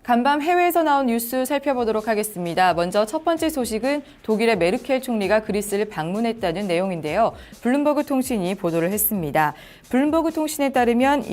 간밤 해외에서 나온 뉴스 살펴보도록 하겠습니다. 먼저 첫 번째 소식은 독일의 메르켈 총리가 그리스를 방문했다는 내용인데요. 블룸버그 통신이 보도를 했습니다. 블룸버그 통신에 따르면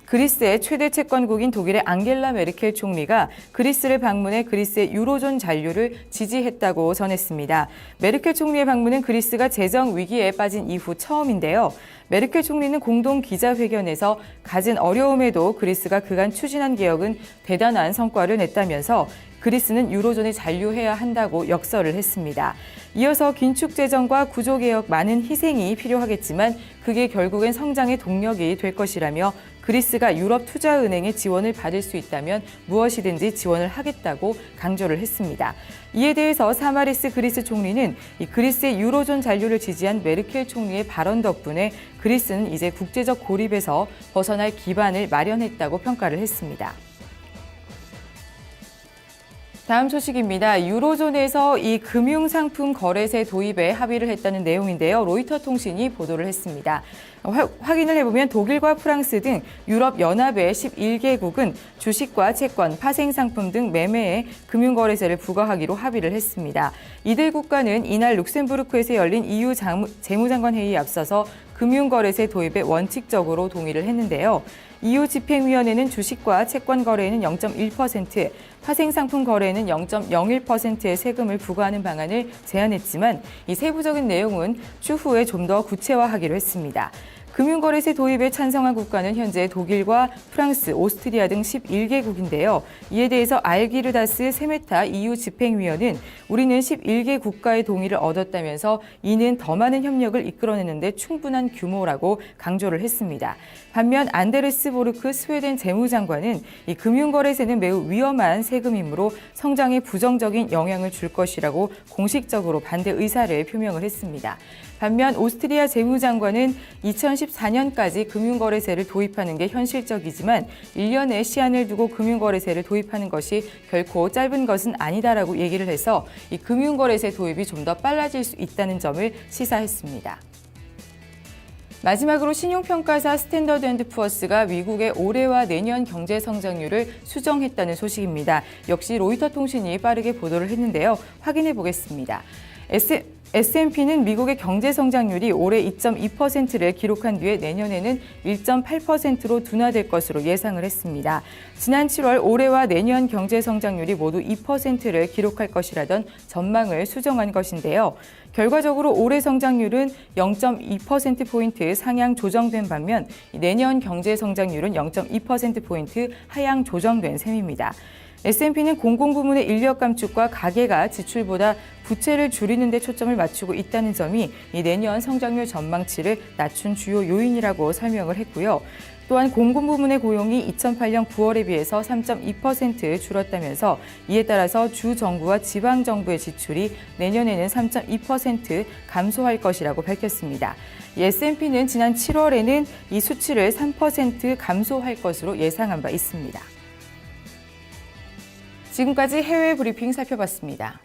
그리스의 최대 채권국인 독일의 앙겔라 메르켈 총리가 그리스를 방문해 그리스의 유로존 잔류를 지지했다고 전했습니다. 메르켈 총리의 방문은 그리스가 재정 위기에 빠진 이후 처음인데요. 메르켈 총리는 공동 기자회견에서 가진 어려움에도 그리스가 그간 추진한 개혁은 대단한 성과를 냈다면서 그리스는 유로존에 잔류해야 한다고 역설을 했습니다. 이어서 긴축 재정과 구조개혁 많은 희생이 필요하겠지만 그게 결국엔 성장의 동력이 될 것이라며 그리스가 유럽투자은행의 지원을 받을 수 있다면 무엇이든지 지원을 하겠다고 강조를 했습니다. 이에 대해서 사마리스 그리스 총리는 그리스의 유로존 잔류를 지지한 메르켈 총리의 발언 덕분에 그리스는 이제 국제적 고립에서 벗어날 기반을 마련했다고 평가를 했습니다. 다음 소식입니다. 유로존에서 이 금융상품 거래세 도입에 합의를 했다는 내용인데요. 로이터 통신이 보도를 했습니다. 확인을 해보면 독일과 프랑스 등 유럽연합의 11개국은 주식과 채권, 파생상품 등 매매에 금융거래세를 부과하기로 합의를 했습니다. 이들 국가는 이날 룩셈부르크에서 열린 EU 재무장관 회의에 앞서서 금융거래세 도입에 원칙적으로 동의를 했는데요. EU 집행위원회는 주식과 채권 거래에는 0.1%, 파생상품 거래에는 0.01%의 세금을 부과하는 방안을 제안했지만 이 세부적인 내용은 추후에 좀 더 구체화하기로 했습니다. 금융거래세 도입에 찬성한 국가는 현재 독일과 프랑스, 오스트리아 등 11개국인데요. 이에 대해서 알기르다스 세메타 EU 집행위원은 우리는 11개 국가의 동의를 얻었다면서 이는 더 많은 협력을 이끌어내는데 충분한 규모라고 강조를 했습니다. 반면 안데르스 보르크 스웨덴 재무장관은 이 금융거래세는 매우 위험한 세금이므로 성장에 부정적인 영향을 줄 것이라고 공식적으로 반대 의사를 표명을 했습니다. 반면 오스트리아 재무장관은 2014년까지 금융거래세를 도입하는 게 현실적이지만 1년의 시한을 두고 금융거래세를 도입하는 것이 결코 짧은 것은 아니다라고 얘기를 해서 이 금융거래세 도입이 좀 더 빨라질 수 있다는 점을 시사했습니다. 마지막으로 신용평가사 스탠더드 앤드 푸어스가 미국의 올해와 내년 경제 성장률을 수정했다는 소식입니다. 역시 로이터 통신이 빠르게 보도를 했는데요. 확인해 보겠습니다. S&P는 미국의 경제 성장률이 올해 2.2%를 기록한 뒤에 내년에는 1.8%로 둔화될 것으로 예상을 했습니다. 지난 7월 올해와 내년 경제 성장률이 모두 2%를 기록할 것이라던 전망을 수정한 것인데요. 결과적으로 올해 성장률은 0.2%포인트 상향 조정된 반면 내년 경제 성장률은 0.2%포인트 하향 조정된 셈입니다. S&P는 공공부문의 인력 감축과 가계가 지출보다 부채를 줄이는 데 초점을 맞추고 있다는 점이 내년 성장률 전망치를 낮춘 주요 요인이라고 설명을 했고요. 또한 공공부문의 고용이 2008년 9월에 비해서 3.2% 줄었다면서 이에 따라서 주정부와 지방정부의 지출이 내년에는 3.2% 감소할 것이라고 밝혔습니다. S&P는 지난 7월에는 이 수치를 3% 감소할 것으로 예상한 바 있습니다. 지금까지 해외 브리핑 살펴봤습니다.